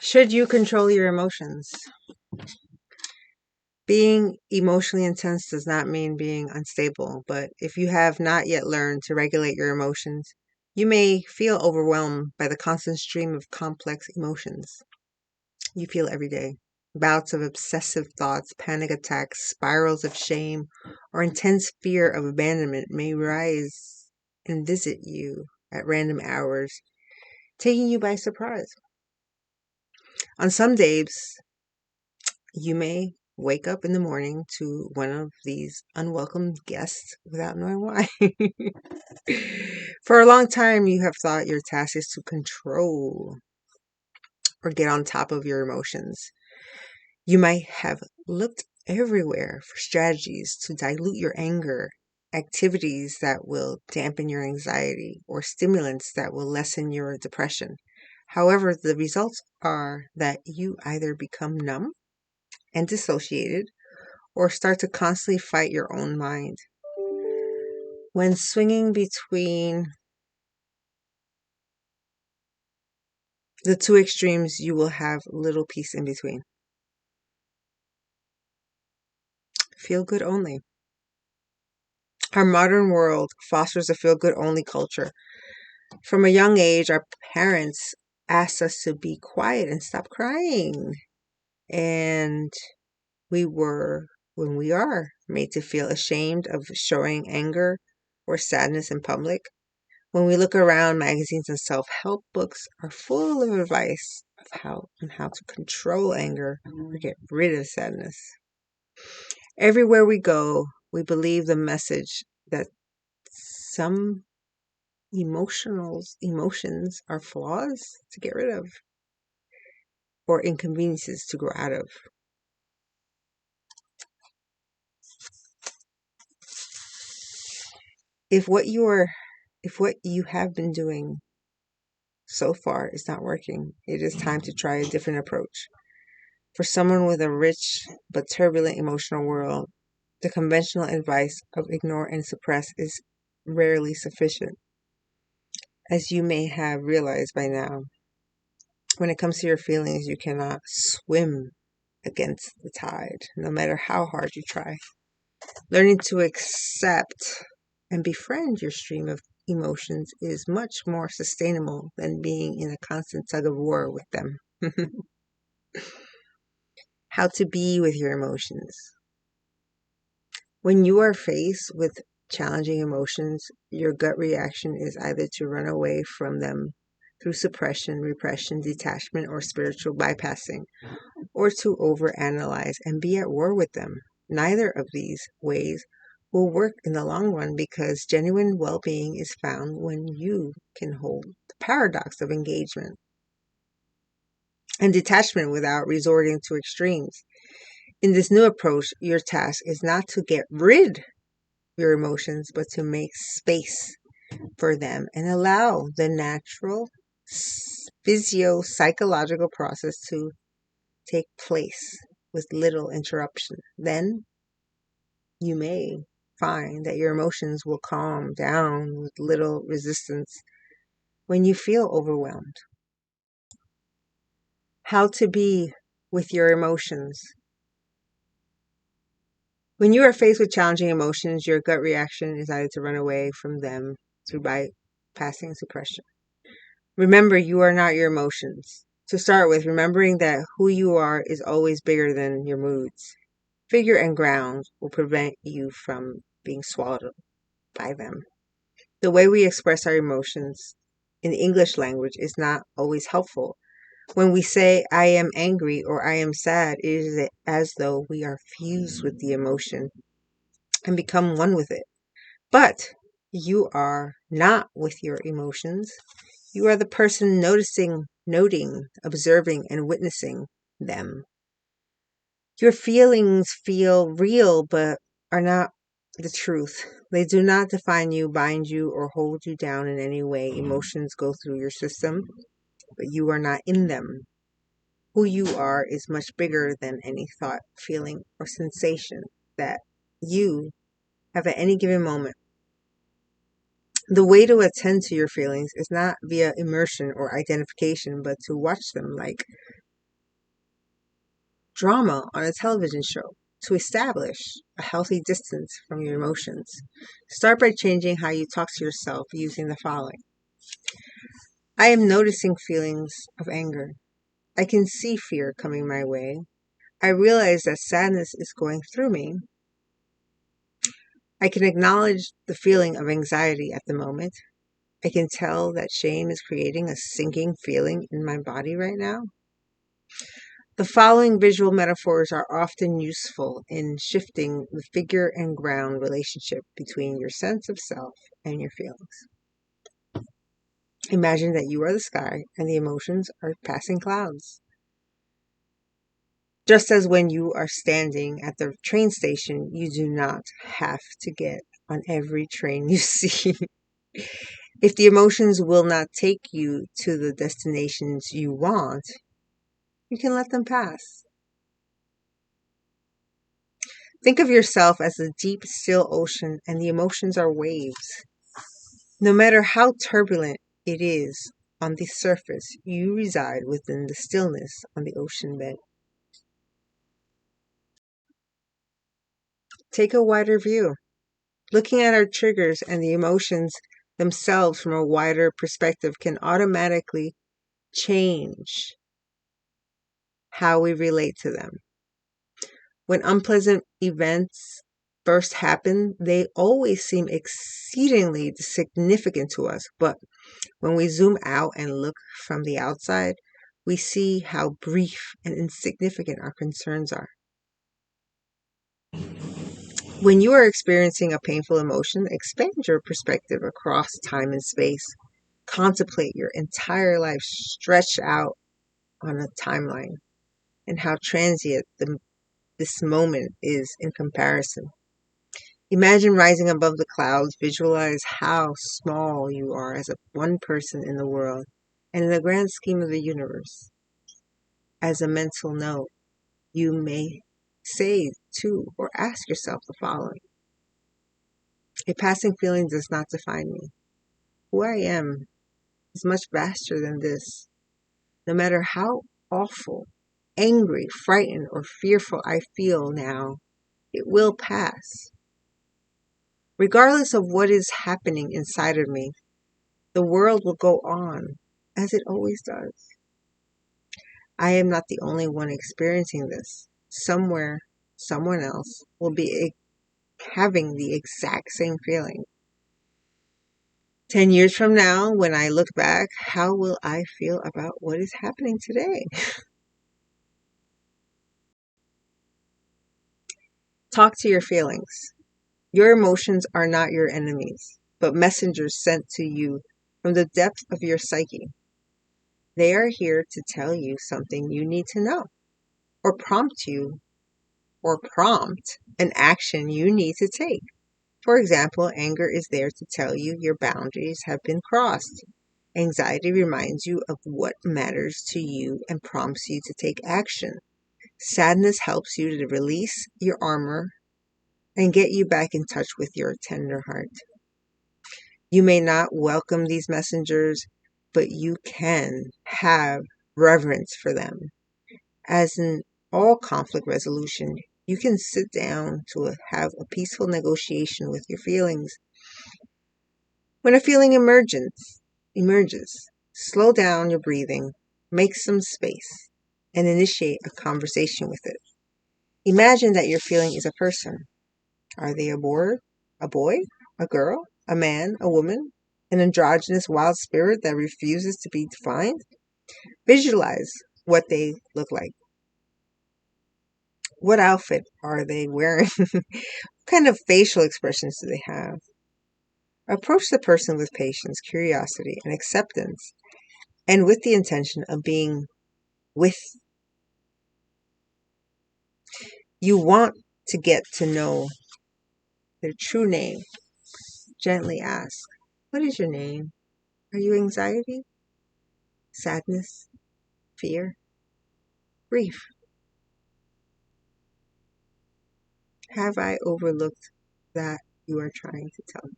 Should you control your emotions? Being emotionally intense does not mean being unstable, but if you have not yet learned to regulate your emotions, you may feel overwhelmed by the constant stream of complex emotions you feel every day. Bouts of obsessive thoughts, panic attacks, spirals of shame, or intense fear of abandonment may rise and visit you at random hours, taking you by surprise. On some days, you may wake up in the morning to one of these unwelcome guests without knowing why. For a long time, you have thought your task is to control or get on top of your emotions. You might have looked everywhere for strategies to dilute your anger, activities that will dampen your anxiety, or stimulants that will lessen your depression. However, the results are that you either become numb and dissociated or start to constantly fight your own mind. When swinging between the two extremes, you will have little peace in between. Feel good only. Our modern world fosters a feel good only culture. From a young age, our parents asked us to be quiet and stop crying. And when we are made to feel ashamed of showing anger or sadness in public. When we look around, magazines and self-help books are full of advice of how to control anger or get rid of sadness. Everywhere we go, we believe the message that some emotions are flaws to get rid of or inconveniences to grow out of. If what you have been doing so far is not working, it is time to try a different approach. For someone with a rich but turbulent emotional world, the conventional advice of ignore and suppress is rarely sufficient. As you may have realized by now, when it comes to your feelings, you cannot swim against the tide, no matter how hard you try. Learning to accept and befriend your stream of emotions is much more sustainable than being in a constant tug of war with them. How to be with your emotions. When you are faced with challenging emotions, your gut reaction is either to run away from them through suppression, repression, detachment, or spiritual bypassing, or to overanalyze and be at war with them. Neither of these ways will work in the long run because genuine well-being is found when you can hold the paradox of engagement and detachment without resorting to extremes. In this new approach, your task is not to get rid of your emotions, but to make space for them and allow the natural physio-psychological process to take place with little interruption. Then you may find that your emotions will calm down with little resistance when you feel overwhelmed. How to be with your emotions. When you are faced with challenging emotions, your gut reaction is either to run away from them through bypassing suppression. Remember, you are not your emotions. To start with, remembering that who you are is always bigger than your moods. Figure and ground will prevent you from being swallowed by them. The way we express our emotions in the English language is not always helpful. When we say, I am angry or I am sad, it is as though we are fused with the emotion and become one with it. But you are not with your emotions. You are the person noting, observing, and witnessing them. Your feelings feel real, but are not the truth. They do not define you, bind you, or hold you down in any way. Emotions go through your system, but you are not in them. Who you are is much bigger than any thought, feeling, or sensation that you have at any given moment. The way to attend to your feelings is not via immersion or identification, but to watch them like drama on a television show to establish a healthy distance from your emotions. Start by changing how you talk to yourself using the following. I am noticing feelings of anger. I can see fear coming my way. I realize that sadness is going through me. I can acknowledge the feeling of anxiety at the moment. I can tell that shame is creating a sinking feeling in my body right now. The following visual metaphors are often useful in shifting the figure and ground relationship between your sense of self and your feelings. Imagine that you are the sky and the emotions are passing clouds. Just as when you are standing at the train station, you do not have to get on every train you see. If the emotions will not take you to the destinations you want, you can let them pass. Think of yourself as a deep, still ocean, and the emotions are waves. No matter how turbulent it is on the surface, you reside within the stillness on the ocean bed. Take a wider view. Looking at our triggers and the emotions themselves from a wider perspective can automatically change how we relate to them. When unpleasant events first happen, they always seem exceedingly significant to us. But when we zoom out and look from the outside, we see how brief and insignificant our concerns are. When you are experiencing a painful emotion, expand your perspective across time and space. Contemplate your entire life stretched out on a timeline and how transient this moment is in comparison. Imagine rising above the clouds. Visualize how small you are as one person in the world and in the grand scheme of the universe. As a mental note, you may say to or ask yourself the following. A passing feeling does not define me. Who I am is much vaster than this. No matter how awful, angry, frightened, or fearful I feel now, it will pass. Regardless of what is happening inside of me, the world will go on as it always does. I am not the only one experiencing this. Somewhere, someone else will be having the exact same feeling. 10 years from now, when I look back, how will I feel about what is happening today? Talk to your feelings. Your emotions are not your enemies, but messengers sent to you from the depth of your psyche. They are here to tell you something you need to know, or prompt an action you need to take. For example, anger is there to tell you your boundaries have been crossed. Anxiety reminds you of what matters to you and prompts you to take action. Sadness helps you to release your armor and get you back in touch with your tender heart. You may not welcome these messengers, but you can have reverence for them. As in all conflict resolution, you can sit down to have a peaceful negotiation with your feelings. When a feeling emerges, slow down your breathing, make some space, and initiate a conversation with it. Imagine that your feeling is a person. Are they a boy, a girl, a man, a woman, an androgynous wild spirit that refuses to be defined? Visualize what they look like. What outfit are they wearing? What kind of facial expressions do they have? Approach the person with patience, curiosity, and acceptance, and with the intention of being with. You want to get to know their true name. Gently ask, what is your name? Are you anxiety? Sadness? Fear? Grief? Have I overlooked that you are trying to tell me?